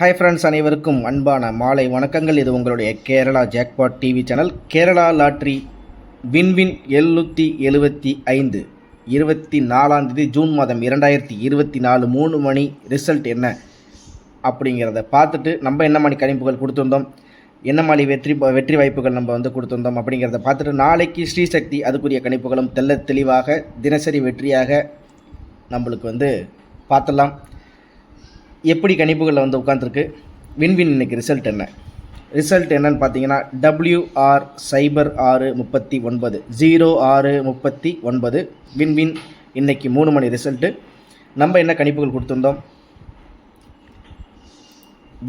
Hi friends, அனைவருக்கும் அன்பான மாலை வணக்கங்கள். இது உங்களுடைய Kerala jackpot TV channel. Kerala lottery win win 775 24 June மாதம் 2024 3 மணி ரிசல்ட் என்ன அப்படிங்கிறத பார்த்துட்டு நம்ம என்ன மாதிரி கணிப்புகள் கொடுத்துருந்தோம், என்ன மாதிரி வெற்றி வாய்ப்புகள் நம்ம கொடுத்துருந்தோம் அப்படிங்கிறத பார்த்துட்டு நாளைக்கு ஸ்ரீசக்தி அதுக்குரிய கணிப்புகளும் தெளிவாக தினசரி வெற்றியாக நம்மளுக்கு பார்த்துடலாம். எப்படி கணிப்புகளில் உட்காந்துருக்கு, வின்வின் இன்றைக்கி ரிசல்ட் என்னன்னு பார்த்தீங்கன்னா WR 0639 0639 வின்வின் இன்றைக்கி 3 மணி ரிசல்ட்டு. நம்ம என்ன கணிப்புகள் கொடுத்துருந்தோம்,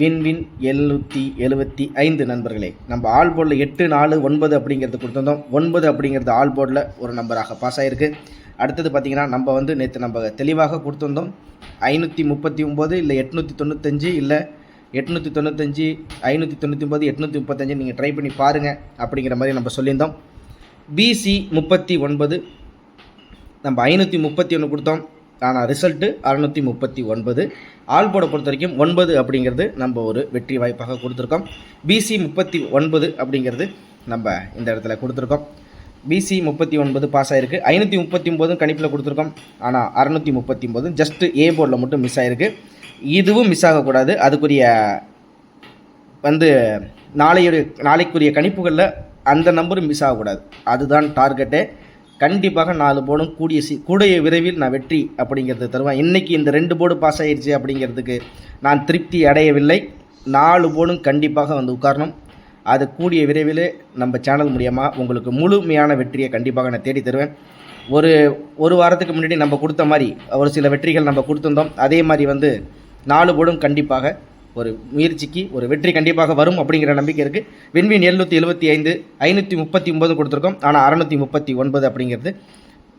வின்வின் 775 நண்பர்களே. நம்ம ஆல் போர்டில் 8 4 9 அப்படிங்கிறது கொடுத்துருந்தோம். 9 அப்படிங்கிறது ஆல் போர்டில் ஒரு நம்பராக பாஸ் ஆகிருக்கு. அடுத்தது பார்த்திங்கன்னா நம்ம நேற்று நம்ம தெளிவாக கொடுத்துருந்தோம் 539 இல்லை 895 இல்லை 895 599 835 நீங்கள் ட்ரை பண்ணி பாருங்கள் அப்படிங்கிற மாதிரி நம்ம சொல்லியிருந்தோம். BC 39 நம்ம 531 கொடுத்தோம், ஆனால் ரிசல்ட்டு 639. ஆல் போர்டை பொறுத்த வரைக்கும் 9 அப்படிங்கிறது நம்ம ஒரு வெற்றி வாய்ப்பாக கொடுத்துருக்கோம். BC 39 அப்படிங்கிறது நம்ம இந்த இடத்துல கொடுத்துருக்கோம். BC 39 பாஸ் ஆகிருக்கு. 539 கணிப்பில் கொடுத்துருக்கோம், ஆனால் 639 ஜஸ்ட்டு ஏ போர்டில் மட்டும் மிஸ் ஆகிருக்கு. இதுவும் மிஸ் ஆகக்கூடாது. அதுக்குரிய நாளைக்குரிய கணிப்புகளில் அந்த நம்பரும் மிஸ் ஆகக்கூடாது. அதுதான் டார்கெட்டே. கண்டிப்பாக 4 போர்டும் கூடிய விரைவில் நான் வெற்றி அப்படிங்கிறது தருவேன். இன்றைக்கி இந்த 2 போர்டு பாஸ் ஆகிடுச்சு அப்படிங்கிறதுக்கு நான் திருப்தி அடையவில்லை. 4 போர்டும் கண்டிப்பாக உட்காரணும். அது கூடிய விரைவில் நம்ம சேனல் மூலியமாக உங்களுக்கு முழுமையான வெற்றியை கண்டிப்பாக நான் தேடி தருவேன். ஒரு வாரத்துக்கு முன்னாடி நம்ம கொடுத்த மாதிரி ஒரு சில வெற்றிகள் நம்ம கொடுத்துருந்தோம். அதே மாதிரி 4 போர்டும் கண்டிப்பாக ஒரு முயற்சிக்கு ஒரு வெற்றி கண்டிப்பாக வரும் அப்படிங்கிற நம்பிக்கை இருக்குது. வின்வின் 775 539 கொடுத்துருக்கோம், ஆனால் 639 அப்படிங்கிறது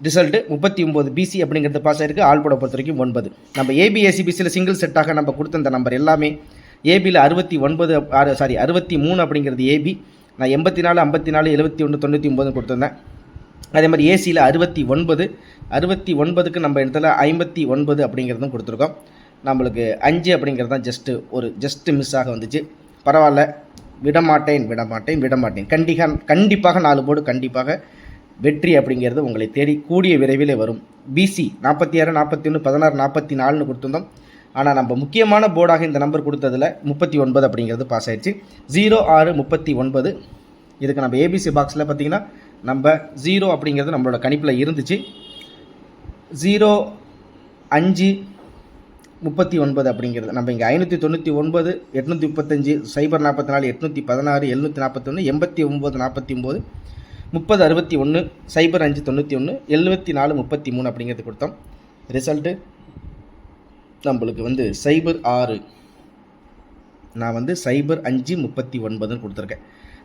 ரிசல்ட்டு. 39 BC அப்படிங்கிறது பாஸ் ஆகிருக்கு. ஆல் போர்டை பொறுத்த வரைக்கும் 9. நம்ம ABSCBCயில் சிங்கிள் செட்டாக நம்ம கொடுத்த இந்த நம்பர் எல்லாமே ஏபியில் 63 அப்படிங்கிறது ஏபி. நான் 84 54 71 99 கொடுத்துருந்தேன். அதே மாதிரி ஏசியில் 69க்கு நம்ம இடத்துல 59 அப்படிங்கிறதும் கொடுத்துருக்கோம். நம்மளுக்கு 5 அப்படிங்கிறது தான் ஜஸ்ட்டு மிஸ் ஆக வந்துச்சு. பரவாயில்ல, விடமாட்டேன். கண்டிப்பாக 4 போர்டு கண்டிப்பாக வெற்றி அப்படிங்கிறது உங்களை தேடி கூடிய விரைவில் வரும். BC 46 41 16 44 கொடுத்துருந்தோம், ஆனால் நம்ம முக்கியமான போர்டாக இந்த நம்பர் கொடுத்ததில் 39 அப்படிங்கிறது பாஸ் ஆகிடுச்சு. 0639 இதுக்கு நம்ம ABC பாக்ஸில் பார்த்திங்கன்னா நம்ம 0 அப்படிங்கிறது நம்மளோட கணிப்பில் இருந்துச்சு. 0539 அப்படிங்கிறது நம்ம இங்கே 599 835 044 816 741 89 49 30 61 05 91 74 33 அப்படிங்கிறது கொடுத்தோம். ரிசல்ட்டு நம்மளுக்கு 06 நான் 0539 கொடுத்துருக்கேன்.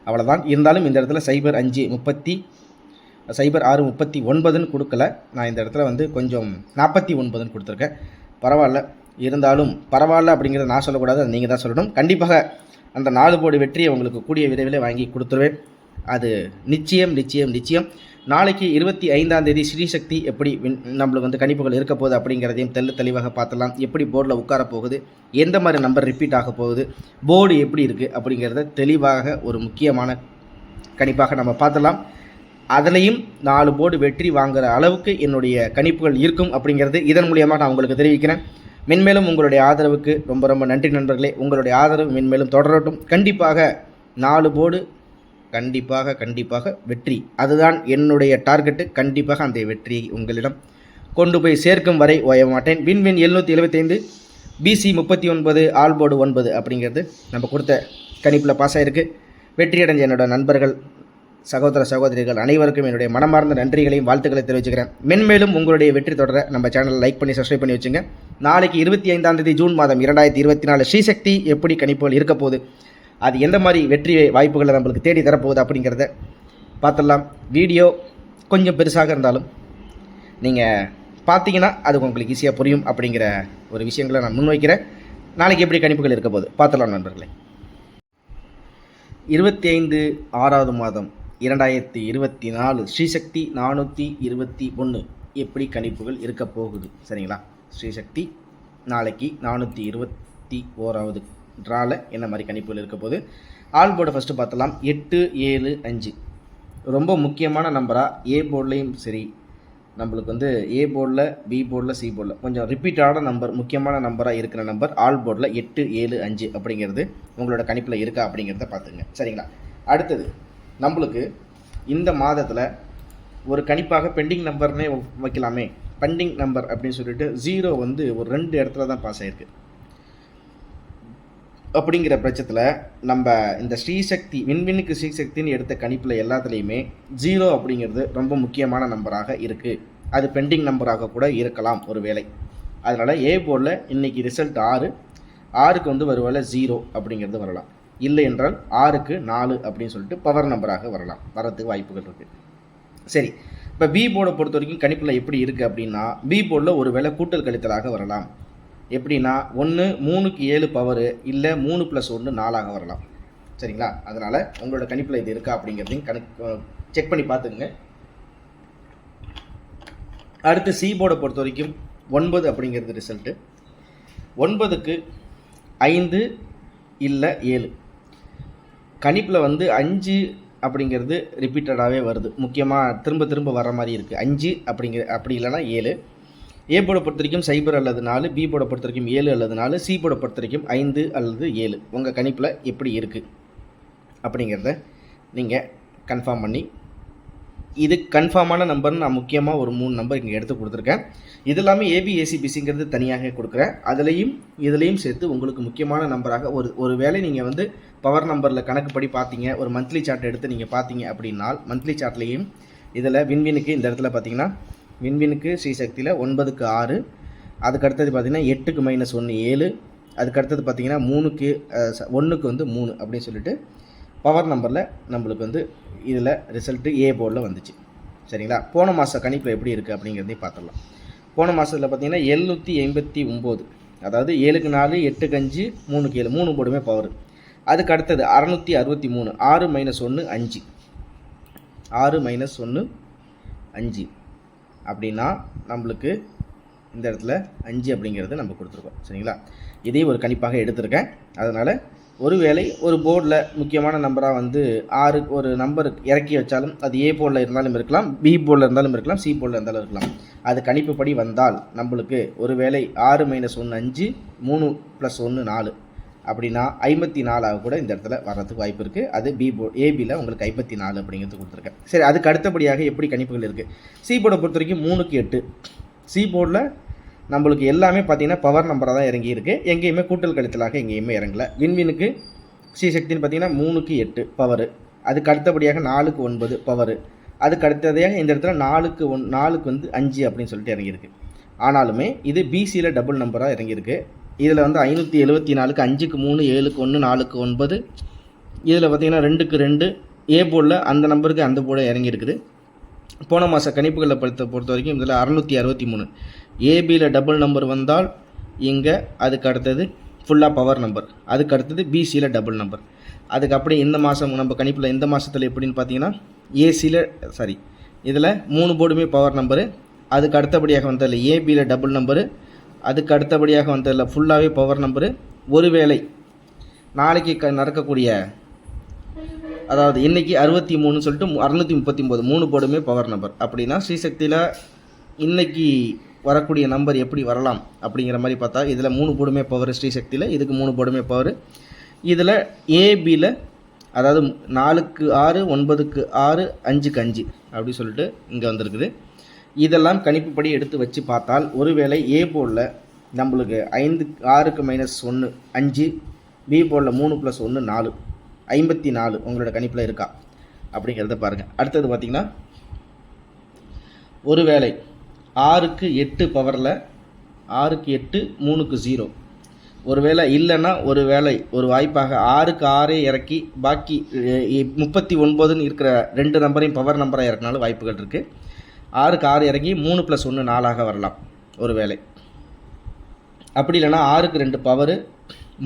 அவ்வளோதான். இருந்தாலும் இந்த இடத்துல 0639 கொடுக்கல. நான் இந்த இடத்துல கொஞ்சம் 49 கொடுத்துருக்கேன். பரவாயில்ல. இருந்தாலும் பரவாயில்ல அப்படிங்கிறத நான் சொல்லக்கூடாது, அது நீங்கள் தான் சொல்லணும். கண்டிப்பாக அந்த 4 போர்டு வெற்றியை உங்களுக்கு கூடிய விரைவில் வாங்கி கொடுத்துருவேன். அது நிச்சயம். நாளைக்கு 25ஆம் தேதி ஸ்ரீசக்தி எப்படி நம்மளுக்கு கணிப்புகள் இருக்க போகுது அப்படிங்கிறதையும் தெளிவாக பார்த்துலாம். எப்படி போர்டில் உட்கார போகுது, எந்த மாதிரி நம்பர் ரிப்பீட் ஆக போகுது, போர்டு எப்படி இருக்குது அப்படிங்கிறத தெளிவாக ஒரு முக்கியமான கணிப்பாக நம்ம பார்த்துலாம். அதுலேயும் 4 போர்டு வெற்றி வாங்குகிற அளவுக்கு என்னுடைய கணிப்புகள் இருக்கும் அப்படிங்கிறது இதன் மூலியமாக நான் உங்களுக்கு தெரிவிக்கிறேன். மென்மேலும் உங்களுடைய ஆதரவுக்கு ரொம்ப நன்றி நண்பர்களே. உங்களுடைய ஆதரவு மென்மேலும் தொடரட்டும். கண்டிப்பாக 4 போர்டு கண்டிப்பாக வெற்றி, அதுதான் என்னுடைய டார்கெட்டு. கண்டிப்பாக அந்த வெற்றியை உங்களிடம் கொண்டு போய் சேர்க்கும் வரை ஓய மாட்டேன். வின்வின் 775 BC 39 ஆல் போர்டு 9 அப்படிங்கிறது நம்ம கொடுத்த கணிப்பில் பாஸ் ஆகிருக்கு. வெற்றி அடைஞ்ச என்னோட நண்பர்கள் சகோதர சகோதரிகள் அனைவருக்கும் என்னுடைய மனமார்ந்த நன்றிகளையும் வாழ்த்துக்களை தெரிவிச்சுக்கிறேன். மென்மேலும் உங்களுடைய வெற்றி தொடர நம்ம சேனலை லைக் பண்ணி சப்ஸ்கிரைப் பண்ணி வச்சுங்க. நாளைக்கு 25ஆம் தேதி ஜூன் மாதம் 2024 ஸ்ரீசக்தி எப்படி கணிப்புகள் இருக்க போகுது, அது எந்த மாதிரி வெற்றி வாய்ப்புகளை நம்மளுக்கு தேடி தரப்போகுது அப்படிங்கிறத பார்த்துடலாம். வீடியோ கொஞ்சம் பெருசாக இருந்தாலும் நீங்கள் பார்த்தீங்கன்னா அது உங்களுக்கு ஈஸியாக புரியும் அப்படிங்கிற ஒரு விஷயங்களை நான் முன்வைக்கிறேன். நாளைக்கு எப்படி கணிப்புகள் இருக்க போகுது பார்த்துடலாம் நண்பர்களே. 25 மாதம் 2024 ஸ்ரீசக்தி 421 எப்படி கணிப்புகள் இருக்க போகுது சரிங்களா. ஸ்ரீசக்தி நாளைக்கு 421 ட்ராவில் என்ன மாதிரி கணிப்புகள் இருக்க போது. ஆல் போர்டை ஃபஸ்ட்டு பார்த்தலாம். 8, 7, 5 ரொம்ப முக்கியமான நம்பராக ஏ போர்ட்லேயும் சரி, நம்மளுக்கு வந்து ஏ போர்டில், பி போர்டில், சி போர்டில் கொஞ்சம் ரிப்பீட்டான நம்பர், முக்கியமான நம்பராக இருக்கிற நம்பர் ஆல் போர்டில் 8, 7, 5 அப்படிங்கிறது உங்களோட கணிப்பில் இருக்கா அப்படிங்கிறத பார்த்துங்க. சரிங்களா? அடுத்தது நம்மளுக்கு இந்த மாதத்தில் ஒரு கணிப்பாக பெண்டிங் நம்பர்னே வைக்கலாமே. பெண்டிங் நம்பர் அப்படின்னு சொல்லிட்டு 0 வந்து ஒரு 2 இடத்துல தான் பாஸ் ஆகிருக்கு. அப்படிங்கிற பட்சத்தில் நம்ம இந்த ஸ்ரீசக்தி விண்வினுக்கு ஸ்ரீசக்தின்னு எடுத்த கணிப்பில் எல்லாத்துலேயுமே 0 அப்படிங்கிறது ரொம்ப முக்கியமான நம்பராக இருக்குது. அது பெண்டிங் நம்பராக கூட இருக்கலாம் ஒரு வேளை. அதனால் ஏ போர்டில் இன்றைக்கி ரிசல்ட் 6, 6க்கு வந்து ஒருவேளை 0 அப்படிங்கிறது வரலாம். இல்லை என்றால் 6க்கு 4 அப்படின்னு சொல்லிட்டு பவர் நம்பராக வரதுக்கு வாய்ப்புகள் இருக்குது. சரி, இப்போ பி போர்டை பொறுத்த வரைக்கும் கணிப்பில் எப்படி இருக்குது அப்படின்னா, பி போர்டில் ஒரு வேளை கூட்டல் கழித்தலாக வரலாம். எப்படின்னா 1 3க்கு 7 பவரு, இல்லை 3 + 1 4ஆக வரலாம். சரிங்களா? அதனால் உங்களோட கணிப்பில் இது இருக்கா அப்படிங்கிறதையும் செக் பண்ணி பார்த்துக்குங்க. அடுத்து சி போர்டை பொறுத்த வரைக்கும் 9 அப்படிங்கிறது ரிசல்ட்டு. 9க்கு 5 இல்லை 7. கணிப்பில் வந்து 5 அப்படிங்கிறது ரிப்பீட்டடாகவே வருது. முக்கியமாக திரும்ப திரும்ப வர மாதிரி இருக்குது 5 அப்படி இல்லைனா 7. ஏ போர்டை பொறுத்த வரைக்கும் 0 அல்லது 4, பி போர்டை பொறுத்த வரைக்கும் 7 அல்லது 4, சி போர்டை பொறுத்த வரைக்கும் 5 அல்லது 7. உங்கள் கணிப்பில் எப்படி இருக்குது அப்படிங்கிறத நீங்கள் கன்ஃபார்ம் பண்ணி, இது கன்ஃபார்மான நம்பர்னு நான் முக்கியமாக ஒரு 3 நம்பர் இங்கே எடுத்து கொடுத்துருக்கேன். இது எல்லாமே ஏபிஎஸ்சிபிசிங்கிறது தனியாக கொடுக்குறேன். இதுலேயும் சேர்த்து உங்களுக்கு முக்கியமான நம்பராக ஒரு வேளை நீங்கள் வந்து பவர் நம்பரில் கணக்குப்படி பார்த்தீங்க, ஒரு மந்த்லி சார்ட் எடுத்து நீங்கள் பார்த்தீங்க அப்படின்னால், மந்த்லி சார்ட்லேயும் இதில் விண்வினுக்கு இந்த இடத்துல பார்த்தீங்கன்னா விண்வினுக்கு ஸ்ரீசக்தியில் 9க்கு 6, அதுக்கு அடுத்தது பார்த்தீங்கன்னா 8க்கு -1 7, அதுக்கு அடுத்தது பார்த்தீங்கன்னா 3க்கு 1க்கு வந்து 3 அப்படின்னு சொல்லிட்டு பவர் நம்பரில் நம்மளுக்கு வந்து இதில் ரிசல்ட்டு ஏ போர்டில் வந்துச்சு. சரிங்களா? போன மாத கணிப்பில் எப்படி இருக்குது அப்படிங்கிறதையும் பார்த்துடலாம். போன மாதத்தில் பார்த்தீங்கன்னா 789, அதாவது 7க்கு 4, 8க்கு 5, 3க்கு 7, 3 போர்டுமே பவர். அதுக்கு அடுத்தது 663, 6 - 1 5, 6 - 1 5 அப்படின்னா நம்மளுக்கு இந்த இடத்துல 5 அப்படிங்கிறது நம்ம கொடுத்துருக்கோம். சரிங்களா? இதே ஒரு கணிப்பாக எடுத்திருக்கேன். அதனால் ஒருவேளை ஒரு போர்டில் முக்கியமான நம்பராக வந்து 6 ஒரு நம்பர் இறக்கி வச்சாலும் அது ஏ போர்டில் இருந்தாலும் இருக்கலாம், பி போர்டில் இருந்தாலும் இருக்கலாம், சி போர்டில் இருந்தாலும் இருக்கலாம். அது கணிப்புப்படி வந்தால் நம்மளுக்கு ஒருவேளை 6 - 1 5, 3 + 1 4 அப்படின்னா 54 கூட இந்த இடத்துல வர்றதுக்கு வாய்ப்பு இருக்குது. அது பி போர்டு ஏபியில் உங்களுக்கு 54 அப்படிங்கிறது கொடுத்துருக்கேன். சரி, அதுக்கு அடுத்தபடியாக எப்படி கணிப்புகள் இருக்குது. சி போர்டை பொறுத்த வரைக்கும் 3க்கு 8. சி போர்டில் நம்மளுக்கு எல்லாமே பார்த்திங்கன்னா பவர் நம்பராக தான் இறங்கி இருக்குது. எங்கேயுமே கூட்டல் கழித்தலாக எங்கேயுமே இறங்கலை. விண்வினுக்கு ஸ்ரீசக்தின்னு பார்த்திங்கன்னா 3க்கு 8 பவரு. அதுக்கு அடுத்தபடியாக 4க்கு 9 பவரு. அதுக்கு அடுத்ததாக இந்த இடத்துல 4க்கு வந்து 5 அப்படின்னு சொல்லிட்டு இறங்கியிருக்கு. ஆனாலுமே இது பிசியில் டபுள் நம்பராக இறங்கியிருக்கு. இதில் வந்து 574க்கு 5க்கு 3, 7க்கு 1, 4க்கு 9. இதில் பார்த்திங்கன்னா 2க்கு 2 ஏ போர்டில் அந்த நம்பருக்கு அந்த போர்டு இறங்கியிருக்குது. போன மாத கணிப்புகளை பொறுத்த வரைக்கும் இதில் 663 ஏபியில் டபுள் நம்பர் வந்தால் இங்கே அதுக்கு அடுத்தது ஃபுல்லாக பவர் நம்பர். அதுக்கு அடுத்தது பிசியில் டபுள் நம்பர். அதுக்கு அப்படியே இந்த மாதம் நம்ம கணிப்பில் இந்த மாதத்தில் எப்படின்னு பார்த்தீங்கன்னா இதில் 3 போர்டுமே பவர் நம்பரு. அதுக்கு அடுத்தபடியாக வந்ததில் ஏபியில் டபுள் நம்பரு. அதுக்கு அடுத்தபடியாக வந்ததில் ஃபுல்லாகவே பவர் நம்பரு. ஒருவேளை நாளைக்கு நடக்கக்கூடிய, அதாவது இன்றைக்கி 63 சொல்லிட்டு 639 3 போர்டுமே பவர் நம்பர். அப்படின்னா ஸ்ரீசக்தியில் இன்றைக்கி வரக்கூடிய நம்பர் எப்படி வரலாம் அப்படிங்கிற மாதிரி பார்த்தா இதில் 3 போர்டுமே பவர் ஸ்ரீசக்தியில், இதுக்கு 3 போர்டுமே பவர். இதில் ஏபியில் அதாவது 4க்கு 6, 9க்கு 6, 5க்கு 5 அப்படி சொல்லிட்டு இங்கே வந்திருக்குது. இதெல்லாம் கணிப்புப்படி எடுத்து வச்சு பார்த்தால் ஒருவேளை ஏ போர்டில் நம்மளுக்கு 6க்கு -1 5, பி போர்டில் 3 + 1 4, 54 உங்களோட கணிப்பில் இருக்கா அப்படிங்கிறத பாருங்கள். அடுத்தது பார்த்திங்கன்னா ஒருவேளை 6க்கு 8 பவரில் 6க்கு 8 3க்கு 0 ஒருவேளை இல்லைன்னா ஒரு வாய்ப்பாக 6க்கு 6 இறக்கி பாக்கி 39ன்னு இருக்கிற 2 நம்பரையும் பவர் நம்பராக இறக்கினாலும் வாய்ப்புகள் இருக்குது. 6க்கு 6 இறங்கி 3 + 1 4ஆக வரலாம் ஒருவேளை. அப்படி இல்லைனா 6க்கு 2 பவரு,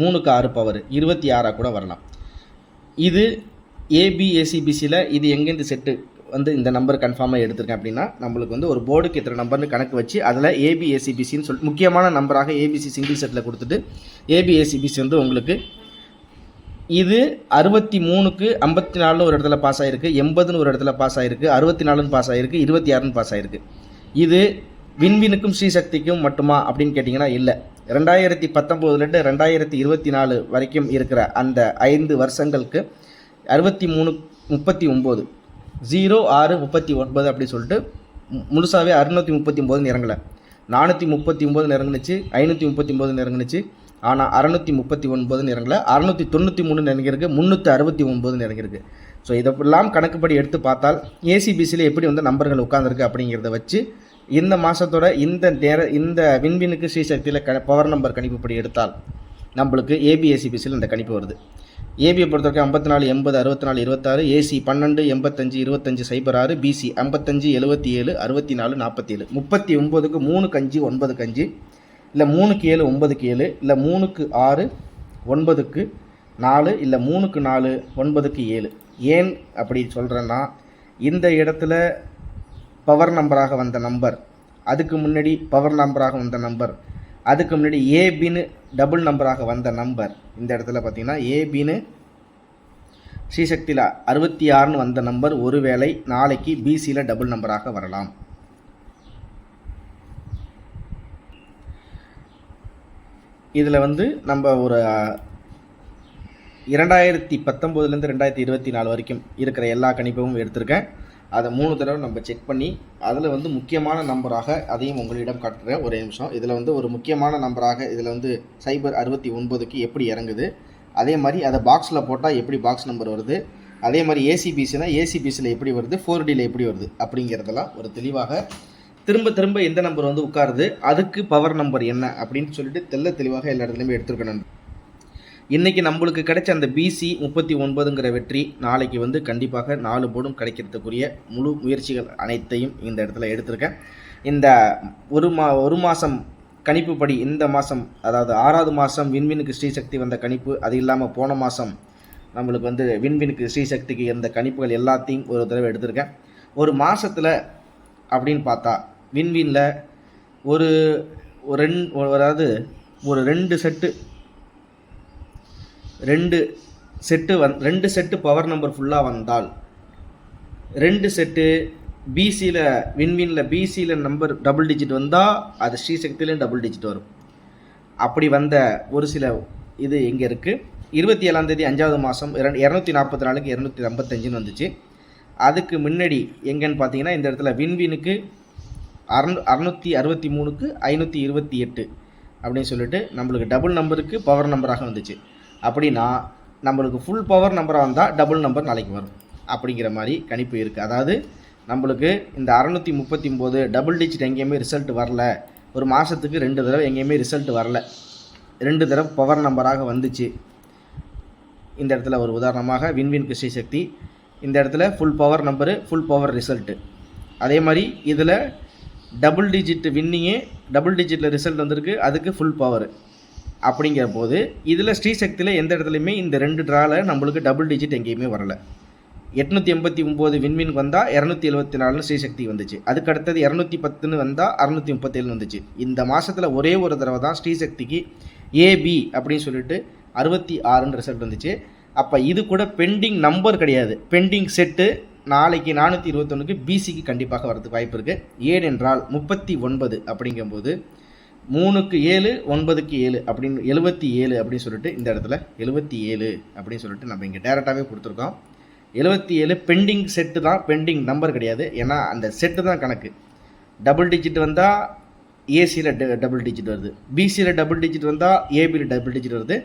3க்கு 6 பவரு 26 கூட வரலாம். இது ஏபிஎஸ்சிபிசியில் இது எங்கேருந்து செட்டு வந்து இந்த நம்பர் கன்ஃபார்மாக எடுத்திருக்கேன் அப்படின்னா நம்மளுக்கு வந்து ஒரு போர்டுக்கு எத்தனை நம்பர்னு கணக்கு வச்சு அதில் ஏபிஎஸ்சிபிசின்னு சொல்லி முக்கியமான நம்பராக ஏபிசி சிங்கிள் செட்டில் கொடுத்துட்டு ஏபிஎஸ்சிபிசி வந்து உங்களுக்கு இது 63க்கு 54 ஒரு இடத்துல பாஸ் ஆகிருக்கு, 80ன்னு ஒரு இடத்துல பாஸ் ஆகிருக்கு, 64ன்னு பாஸ் ஆகிருக்கு, 26ன்னு பாஸ் ஆகிருக்கு. இது விண்வினுக்கும் ஸ்ரீசக்திக்கும் மட்டுமா அப்படின்னு கேட்டிங்கன்னா இல்லை. 2019 2024 வரைக்கும் இருக்கிற அந்த 5 வருஷங்களுக்கு 63 39 06 39 அப்படி சொல்லிட்டு முழுசாகவே 639 இறங்கலை. 439 இறங்குனுச்சு, 539 இறங்குனுச்சு. ஆனால் 639 இறங்கலை, 693 இறங்கியிருக்கு, 369 இறங்கியிருக்கு. ஸோ இதெல்லாம் கணக்குப்படி எடுத்து பார்த்தால் ஏசிபிசியில் எப்படி வந்து நம்பர்கள் உட்காந்துருக்கு அப்படிங்கிறத வச்சு இந்த மாதத்தோட இந்த விண்வினுக்கு ஸ்ரீசக்தியில் பவர் நம்பர் கணிப்புப்படி எடுத்தால் நம்மளுக்கு ஏபிஎஸ்சிபிசியில் இந்த கணிப்பு வருது. ஏபியை பொறுத்தவரைக்கும் 54 80 64 26, ஏசி 12 85 25 06, பிசி 55 77 64 47, 39க்கு 3க்கு 5 9க்கு 5, இல்லை 3க்கு 7 9க்கு 7, இல்லை 3க்கு 6 9க்கு 4, இல்லை 3க்கு 4 9க்கு 7. ஏன் அப்படி சொல்கிறேன்னா, இந்த இடத்துல பவர் நம்பராக வந்த நம்பர், அதுக்கு முன்னாடி பவர் நம்பராக வந்த நம்பர், அதுக்கு முன்னாடி ஏபின்னு டபுள் நம்பராக வந்த நம்பர், இந்த இடத்துல பார்த்தீங்கன்னா ஏபின்னு ஸ்ரீசக்தியில் 66ன்னு வந்த நம்பர் ஒருவேளை நாளைக்கு பிசியில் டபுள் நம்பராக வரலாம். இதில் வந்து நம்ம ஒரு 2019 2024 வரைக்கும் இருக்கிற எல்லா கணிப்பும் எடுத்திருக்கேன். அதை 3 தடவை நம்ம செக் பண்ணி அதில் வந்து முக்கியமான நம்பராக அதையும் உங்களிடம் காட்டுறேன். ஒரே நிமிஷம். இதில் வந்து ஒரு முக்கியமான நம்பராக இதில் வந்து 069க்கு எப்படி இறங்குது, அதே மாதிரி அதை பாக்ஸில் போட்டால் எப்படி பாக்ஸ் நம்பர் வருது, அதே மாதிரி ஏசிபிசினா ஏசிபிசியில் எப்படி வருது, 4Dயில் எப்படி வருது அப்படிங்கிறதெல்லாம் ஒரு தெளிவாக திரும்ப எந்த நம்பர் வந்து உட்காருது, அதுக்கு பவர் நம்பர் என்ன அப்படின்னு சொல்லிட்டு தெளிவாக எல்லா இடத்துலையுமே எடுத்துருக்கணும். இன்றைக்கி நம்மளுக்கு கிடைச்ச அந்த பிசி 39ங்கிற வெற்றி நாளைக்கு வந்து கண்டிப்பாக 4 போர்டும் கிடைக்கிறதுக்குரிய முழு முயற்சிகள் அனைத்தையும் இந்த இடத்துல எடுத்திருக்கேன். இந்த ஒரு மாதம் கணிப்புப்படி இந்த மாதம், அதாவது 6வது மாதம் விண்வினுக்கு ஸ்ரீசக்தி வந்த கணிப்பு, அது இல்லாமல் போன மாதம் நம்மளுக்கு வந்து விண்வினுக்கு ஸ்ரீசக்திக்கு இருந்த கணிப்புகள் எல்லாத்தையும் ஒரு தடவை எடுத்திருக்கேன். ஒரு மாதத்தில் அப்படின்னு பார்த்தா விண்வினில் ஒரு 2 செட்டு பவர் நம்பர் ஃபுல்லாக வந்தால் 2 செட்டு பிசியில் விண்வினில் பிசியில் நம்பர் டபுள் டிஜிட் வந்தால் அது ஸ்ரீசக்தியிலையும் டபுள் டிஜிட் வரும். அப்படி வந்த ஒரு சில இது எங்கே இருக்குது, 27ஆம் தேதி 5வது மாதம் 244க்கு 255ன்னு வந்துச்சு. அதுக்கு முன்னாடி எங்கன்னு பார்த்தீங்கன்னா இந்த இடத்துல விண்வினுக்கு 663க்கு 528 அப்படின்னு சொல்லிட்டு நம்மளுக்கு டபுள் நம்பருக்கு பவர் நம்பராக வந்துச்சு. அப்படின்னா நம்மளுக்கு ஃபுல் பவர் நம்பராக வந்தால் டபுள் நம்பர் நாளைக்கு வரும் அப்படிங்கிற மாதிரி கணிப்பு இருக்குது. அதாவது நம்மளுக்கு இந்த 639 டபுள் டிஜிட் எங்கேயுமே ரிசல்ட் வரல, ஒரு மாதத்துக்கு 2 தடவை எங்கேயுமே ரிசல்ட் வரல, 2 தடவை பவர் நம்பராக வந்துச்சு. இந்த இடத்துல ஒரு உதாரணமாக விண்வினுக்கு ஸ்ரீசக்தி இந்த இடத்துல full power number, full power result. அதே மாதிரி இதில் டபுள் டிஜிட் வின்னிங்கே டபுள் டிஜிட்டில் ரிசல்ட் வந்திருக்கு, அதுக்கு ஃபுல் பவர். அப்படிங்கிற போது இதில் ஸ்ரீசக்தியில் எந்த இடத்துலையுமே இந்த 2 ட்ராவில் நம்மளுக்கு டபுள் டிஜிட் எங்கேயுமே வரலை. 889 விண்வினுக்கு வந்தால் 274 ஸ்ரீசக்தி வந்துச்சு. அதுக்கு அடுத்தது 210ன்னு வந்தால் 637 வந்துச்சு. இந்த மாதத்தில் ஒரே ஒரு தடவை தான் ஸ்ரீசக்திக்கு ஏபி அப்படின்னு சொல்லிட்டு 66ன்னு ரிசல்ட் வந்துச்சு. அப்போ இது கூட பெண்டிங் நம்பர் கிடையாது, பெண்டிங் செட்டு. நாளைக்கு 421க்கு பிசிக்கு கண்டிப்பாக வரதுக்கு வாய்ப்பு இருக்குது. ஏனென்றால் 39 அப்படிங்கும்போது 3க்கு 7 9க்கு 7 அப்படின்னு 77 அப்படின்னு சொல்லிட்டு இந்த இடத்துல 77 அப்படின்னு சொல்லிட்டு நம்ம இங்கே டேரெக்டாகவே கொடுத்துருக்கோம். 77 பெண்டிங் செட்டு தான், பெண்டிங் நம்பர் கிடையாது. ஏன்னா அந்த செட்டு தான் கணக்கு. டபுள் டிஜிட் வந்தால் ஏசியில் டபுள் டிஜிட் வருது, பிசியில் டபுள் டிஜிட் வந்தால் ஏபியில் டபுள் டிஜிட் வருது.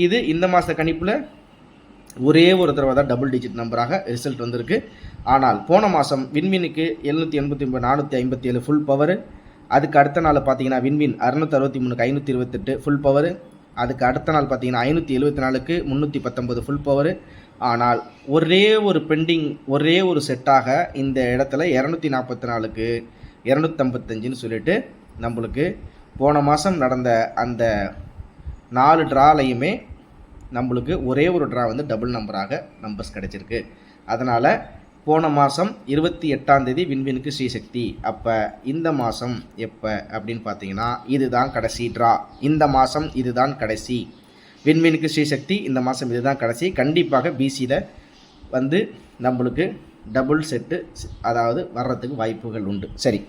இது இந்த மாத கணிப்பில் ஒரே ஒரு தடவை தான் டபுள் டிஜிட் நம்பராக ரிசல்ட் வந்திருக்கு. ஆனால் போன மாதம் விண்வினுக்கு 789 457 ஃபுல் பவர். அதுக்கு அடுத்த நாள் பார்த்தீங்கன்னா விண்வின் 663க்கு 528 ஃபுல் பவர். அதுக்கு அடுத்த நாள் பார்த்தீங்கன்னா 574க்கு 319 ஃபுல் பவர். ஆனால் ஒரே ஒரு பெண்டிங், ஒரே ஒரு செட்டாக இந்த இடத்துல 244க்கு 255ன்னு சொல்லிட்டு நம்மளுக்கு போன மாதம் நடந்த அந்த 4 ட்ராலையுமே நம்மளுக்கு ஒரே ஒரு ட்ரா வந்து டபுள் நம்பராக நம்பர்ஸ் கிடச்சிருக்கு. அதனால் போன மாதம் 28ஆம் தேதி விண்வினுக்கு ஸ்ரீசக்தி. அப்போ இந்த மாதம் எப்போ அப்படின்னு பார்த்தீங்கன்னா இதுதான் கடைசி ட்ரா. இந்த மாதம் இதுதான் கடைசி. விண்வினுக்கு ஸ்ரீசக்தி இந்த மாதம் இதுதான் கடைசி. கண்டிப்பாக பிசியில் வந்து நம்மளுக்கு டபுள் செட்டு அதாவது வர்றதுக்கு வாய்ப்புகள் உண்டு. சரி,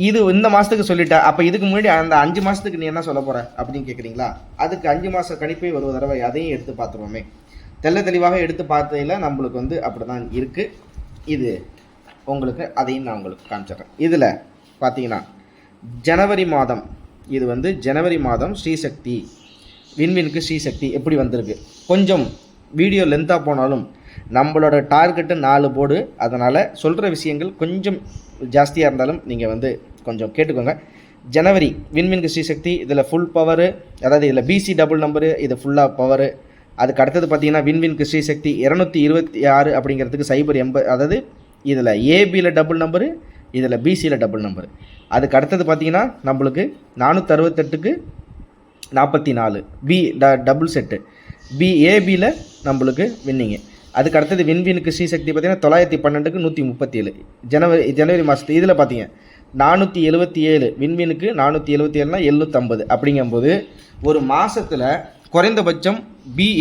இது இந்த மாதத்துக்கு சொல்லிட்டா, அப்போ இதுக்கு முன்னாடி அந்த 5 மாதத்துக்கு நீ என்ன சொல்ல போகிற அப்படின்னு கேட்குறீங்களா? அதுக்கு 5 மாத கணிப்பை ஒரு தடவை அதையும் எடுத்து பார்த்துருவோமே. தெளிவாக எடுத்து பார்த்ததில் நம்மளுக்கு வந்து அப்படி தான் இருக்குது. இது உங்களுக்கு அதையும் நான் உங்களுக்கு காமிச்சிட்றேன். இதில் பார்த்தீங்கன்னா ஜனவரி மாதம், இது வந்து ஜனவரி மாதம் ஸ்ரீசக்தி விண்வினுக்கு ஸ்ரீசக்தி எப்படி வந்திருக்கு. கொஞ்சம் வீடியோ லென்த்தாக போனாலும் நம்மளோட டார்கெட்டு 4 போர்டு, அதனால் சொல்கிற விஷயங்கள் கொஞ்சம் ஜாஸ்தியாக இருந்தாலும் நீங்கள் வந்து கொஞ்சம் கேட்டுக்கோங்க. ஜனவரி விண்வினுக்கு ஸ்ரீசக்தி இதில் ஃபுல் பவரு, அதாவது இதில் பிசி டபுள் நம்பரு, இது ஃபுல்லாக பவரு. அதுக்கு அடுத்தது பார்த்தீங்கன்னா விண்வினுக்கு ஸ்ரீசக்தி 226 அப்படிங்கிறதுக்கு 080, அதாவது இதில் ஏபியில் டபுள் நம்பரு, இதில் பிசியில் டபுள் நம்பரு. அதுக்கு அடுத்தது பார்த்தீங்கன்னா நம்மளுக்கு 468க்கு 44 பி டபுள் செட்டு, ஏபியில் நம்மளுக்கு வின்னிங்கு. அதுக்கு அடுத்தது விண்வினுக்கு ஸ்ரீசக்தி பார்த்தீங்கன்னா 912க்கு 137 ஜனவரி மாதத்து. இதில் பார்த்தீங்க 477 விண்வினுக்கு 477னா 750. அப்படிங்கும்போது ஒரு மாதத்தில் குறைந்தபட்சம்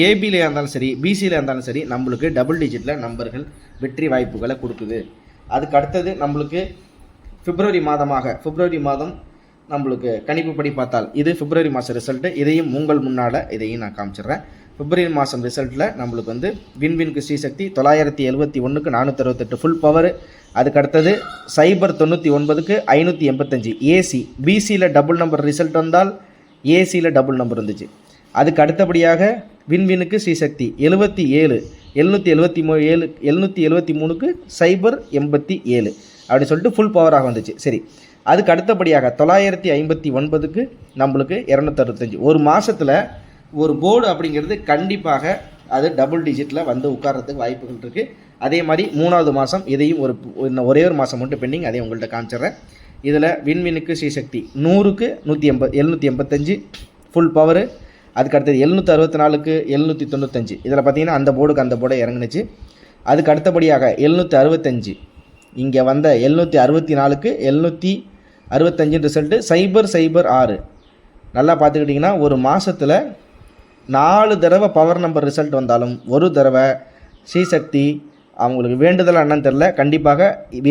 ஏபியில் இருந்தாலும் சரி பிசியில் இருந்தாலும் சரி நம்மளுக்கு டபுள் டிஜிட்டில் நம்பர்கள் வெற்றி வாய்ப்புகளை கொடுக்குது. அதுக்கு அடுத்தது நம்மளுக்கு பிப்ரவரி மாதம் நம்மளுக்கு கணிப்புப்படி பார்த்தால் இது பிப்ரவரி மாதம் ரிசல்ட்டு. இதையும் உங்கள் முன்னால் இதையும் நான் காமிச்சிடுறேன். பிப்ரவரி மாதம் ரிசல்ட்டில் நம்மளுக்கு வந்து விண்வினுக்கு ஸ்ரீசக்தி 971க்கு 468 ஃபுல் பவர். அதுக்கு அடுத்தது 099க்கு 585 ஏசி. பிசியில் டபுள் நம்பர் ரிசல்ட் வந்தால் ஏசியில் டபுள் நம்பர் இருந்துச்சு. அதுக்கு அடுத்தபடியாக விண்வினுக்கு ஸ்ரீசக்தி 77 773க்கு 087 அப்படி சொல்லிட்டு ஃபுல் பவராக வந்துச்சு. சரி, அதுக்கு அடுத்தபடியாக 959க்கு நம்மளுக்கு 265. ஒரு மாதத்தில் ஒரு போர்டு அப்படிங்கிறது கண்டிப்பாக அது டபுள் டிஜிட்டில் வந்து உட்கார்றதுக்கு வாய்ப்புகள் இருக்குது. அதே மாதிரி 3வது மாதம் இதையும் ஒரே ஒரு மாதம் மட்டும் பெண்டிங், அதையும் உங்கள்கிட்ட காமிச்சிட்றேன். இதில் விண்வினுக்கு ஸ்ரீசக்தி 100க்கு 785 ஃபுல் பவரு. அதுக்கு அடுத்தது 764க்கு 795. இதில் பார்த்தீங்கன்னா அந்த போர்டை இறங்குனுச்சு. அதுக்கு அடுத்தபடியாக 765 இங்கே வந்த 764க்கு 765 ரிசல்ட்டு 006. நல்லா பார்த்துக்கிட்டிங்கன்னா ஒரு மாதத்தில் 4 தடவை பவர் நம்பர் ரிசல்ட் வந்தாலும் ஒரு தடவை ஸ்ரீசக்தி அவங்களுக்கு வேண்டுதல் என்னன்னு தெரில, கண்டிப்பாக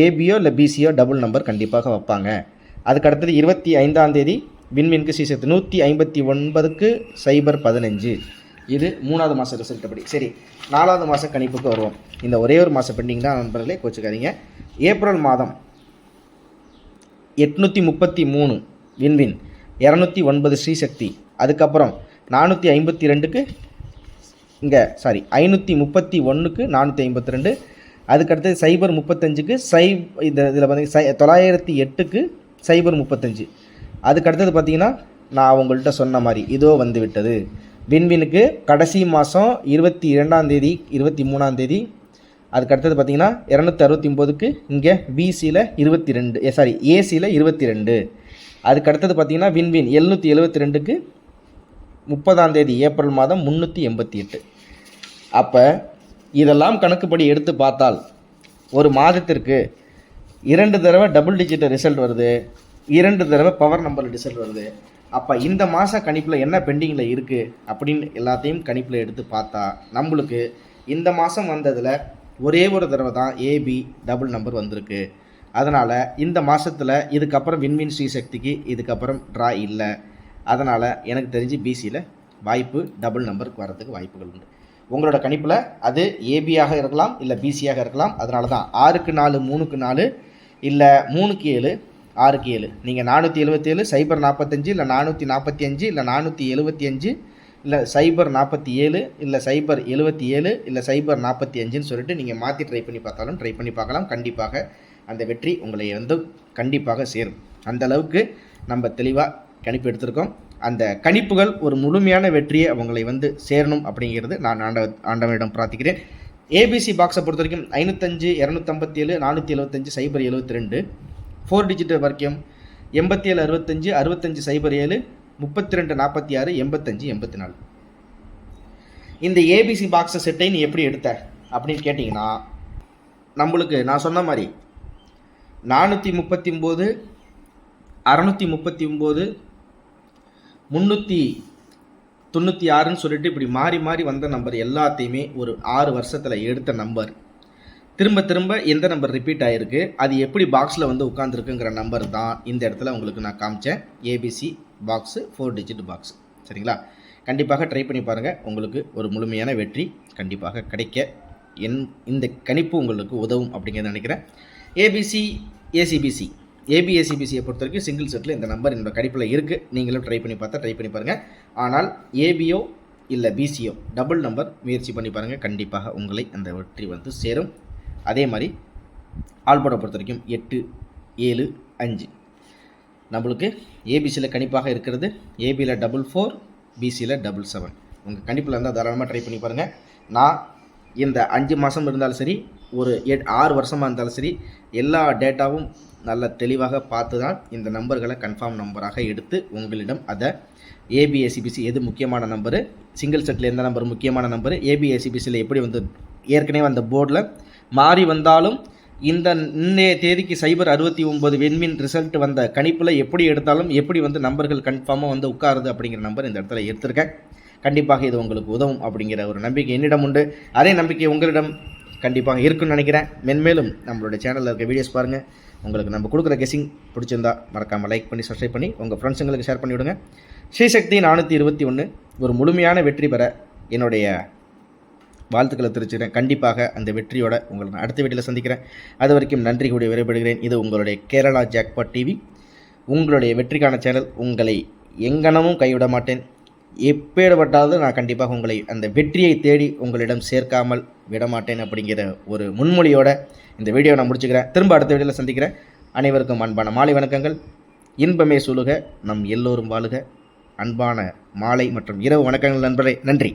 ஏபியோ இல்லை பிசியோ டபுள் நம்பர் கண்டிப்பாக வைப்பாங்க. அதுக்கு அடுத்தது 25ஆம் தேதி விண்வினுக்கு ஸ்ரீசக்தி 159க்கு 015. இது 3வது மாதம் ரிசல்ட் படி. சரி, 4வது மாதம் கணிப்புக்கு வருவோம். இந்த ஒரே ஒரு மாதம் பெண்டிங் தான் நண்பர்களே, கோச்சுக்காதீங்க. ஏப்ரல் மாதம் 833 விண்வின் 209 ஸ்ரீசக்தி. அதுக்கப்புறம் 452க்கு 531க்கு 452. அதுக்கடுத்தது 035க்கு இதில் பார்த்தீங்கன்னா 908க்கு 035. அதுக்கடுத்தது பார்த்தீங்கன்னா நான் உங்கள்கிட்ட சொன்ன மாதிரி இதோ வந்து விட்டது. விண்வினுக்கு கடைசி மாதம் 22ஆம் தேதி 23ஆம் தேதி. அதுக்கடுத்தது பார்த்தீங்கன்னா 269க்கு இங்கே பிசியில் 22 ஏசியில் 22. அதுக்கடுத்தது பார்த்தீங்கன்னா விண்வின் 772க்கு 30ஆம் தேதி ஏப்ரல் மாதம் 388. அப்போ இதெல்லாம் கணக்குப்படி எடுத்து பார்த்தால் ஒரு மாதத்திற்கு 2 தடவை டபுள் டிஜிட் ரிசல்ட் வருது, 2 தடவை பவர் நம்பர் ரிசல்ட் வருது. அப்போ இந்த மாத கணிப்பில் என்ன பெண்டிங்கில் இருக்குது அப்படின்னு எல்லாத்தையும் கணிப்பில் எடுத்து பார்த்தா நம்மளுக்கு இந்த மாதம் வந்ததில் ஒரே ஒரு தடவை தான் ஏபி டபுள் நம்பர் வந்திருக்கு. அதனால் இந்த மாதத்தில் இதுக்கப்புறம் விண்வின் ஸ்ரீசக்திக்கு இதுக்கப்புறம் ட்ரா இல்லை. அதனால் எனக்கு தெரிஞ்சு பிசியில் வாய்ப்பு டபுள் நம்பருக்கு வரதுக்கு வாய்ப்புகள் உண்டு. உங்களோட கணிப்பில் அது ஏபியாக இருக்கலாம் இல்லை பிசியாக இருக்கலாம். அதனால தான் 6க்கு 4 3க்கு 4 இல்லை 3க்கு 7 6க்கு 7. நீங்கள் 477 045 இல்லை 445 இல்லை 475 இல்லை 047 இல்லை 077 இல்லை 045ன்னு சொல்லிட்டு நீங்கள் மாற்றி ட்ரை பண்ணி பார்க்கலாம். கண்டிப்பாக அந்த வெற்றி உங்களை வந்து கண்டிப்பாக சேரும். அந்த அளவுக்கு நம்ம தெளிவாக கணிப்பு எடுத்திருக்கோம். அந்த கணிப்புகள் ஒரு முழுமையான வெற்றியை அவங்களை வந்து சேரணும் அப்படிங்கிறது நான் ஆண்டவனிடம் பிரார்த்திக்கிறேன். ஏபிசி பாக்ஸை பொறுத்த வரைக்கும் 505 257 475 072 4 டிஜிட் வரைக்கும் 87 65 65 07 32 46 85 84. இந்த ஏபிசி பாக்ஸை செட்டை நீ எப்படி எடுத்த அப்படின்னு கேட்டிங்கன்னா நம்மளுக்கு நான் சொன்ன மாதிரி 439 639 399 96ன்னு சொல்லிட்டு இப்படி மாறி மாறி வந்த நம்பர் எல்லாத்தையுமே ஒரு 6 வருஷத்தில் எடுத்த நம்பர் திரும்ப திரும்ப எந்த நம்பர் ரிப்பீட் ஆகிருக்கு, அது எப்படி பாக்ஸில் வந்து உட்காந்துருக்குங்கிற நம்பர் தான் இந்த இடத்துல உங்களுக்கு நான் காமிச்சேன். ABC box 4 digit box. சரிங்களா? கண்டிப்பாக ட்ரை பண்ணி பாருங்கள். உங்களுக்கு ஒரு முழுமையான வெற்றி கண்டிப்பாக கிடைக்க இந்த கணிப்பு உங்களுக்கு உதவும் அப்படிங்கிறத நினைக்கிறேன். ஏபிசி ஏசிபிசி ஏபிஏசிபிசியை பொறுத்த வரைக்கும் சிங்கிள் செட்டில் இந்த நம்பர் என்னோட கணிப்பில் இருக்குது. நீங்களும் ட்ரை பண்ணி பாருங்கள். ஆனால் ஏபிஓ இல்லை பிசிஓ டபுள் நம்பர் முயற்சி பண்ணி பாருங்கள். கண்டிப்பாக உங்களை அந்த வெற்றி வந்து சேரும். அதே மாதிரி ஆல்போர்டை பொறுத்த வரைக்கும் 8, 7, 5 நம்மளுக்கு ஏபிசியில் கணிப்பாக இருக்கிறது. ஏபியில் 44, பிசியில் 77. உங்கள் கணிப்பில் இருந்தால் தாராளமாக ட்ரை பண்ணி பாருங்கள். நான் இந்த 5 மாதம் இருந்தாலும் சரி, ஒரு 6 வருஷமாக இருந்தாலும் சரி, எல்லா டேட்டாவும் நல்ல தெளிவாக பார்த்து தான் இந்த நம்பர்களை கன்ஃபார்ம் நம்பராக எடுத்து உங்களிடம் அதை ஏபிஏசிபிசி எது முக்கியமான நம்பரு, சிங்கிள் செட்டில் எந்த நம்பர் முக்கியமான நம்பரு, ஏபிஏசிபிசியில் எப்படி வந்து ஏற்கனவே அந்த போர்டில் மாறி வந்தாலும் இன்றைய தேதிக்கு 069 விண்மின் ரிசல்ட் வந்த கணிப்பில் எப்படி எடுத்தாலும் எப்படி வந்து நம்பர்கள் கன்ஃபார்மாக வந்து உட்காருது அப்படிங்கிற நம்பர் இந்த இடத்துல எடுத்திருக்கேன். கண்டிப்பாக இது உங்களுக்கு உதவும் அப்படிங்கிற ஒரு நம்பிக்கை என்னிடம் உண்டு. அதே நம்பிக்கை உங்களிடம் கண்டிப்பாக இருக்குன்னு நினைக்கிறேன். மென்மேலும் நம்மளுடைய சேனலில் இருக்க வீடியோஸ் பாருங்கள். உங்களுக்கு நம்ம கொடுக்குற கெஸிங் பிடிச்சிருந்தா மறக்காமல் லைக் பண்ணி சப்ஸ்கிரைப் பண்ணி உங்கள் ஃப்ரெண்ட்ஸுங்களுக்கு ஷேர் பண்ணிவிடுங்க. ஸ்ரீசக்தி 421 ஒரு முழுமையான வெற்றி பெற என்னுடைய வாழ்த்துக்களை தெரிவிச்சுக்கிறேன். கண்டிப்பாக அந்த வெற்றியோட உங்களை நான் அடுத்த வீடியோவில் சந்திக்கிறேன். அது வரைக்கும் நன்றி கூடிய விரைபடுகிறேன். இது உங்களுடைய கேரளா ஜாக்பாட் டிவி, உங்களுடைய வெற்றிக்கான சேனல். உங்களை எங்கனமும் கைவிட மாட்டேன். எப்பேற்பட்டாவது நான் கண்டிப்பாக உங்களை அந்த வெற்றியை தேடி உங்களிடம் சேர்க்காமல் விடமாட்டேன் அப்படிங்கிற ஒரு முன்மொழியோட இந்த வீடியோ நான் முடிச்சுக்கிறேன். திரும்ப அடுத்த வீடியோவில் சந்திக்கிறேன். அனைவருக்கும் அன்பான மாலை வணக்கங்கள். இன்பமே சொல்லுக, நம் எல்லோரும் வாழுக. அன்பான மாலை மற்றும் இரவு வணக்கங்கள் நண்பரே. நன்றி.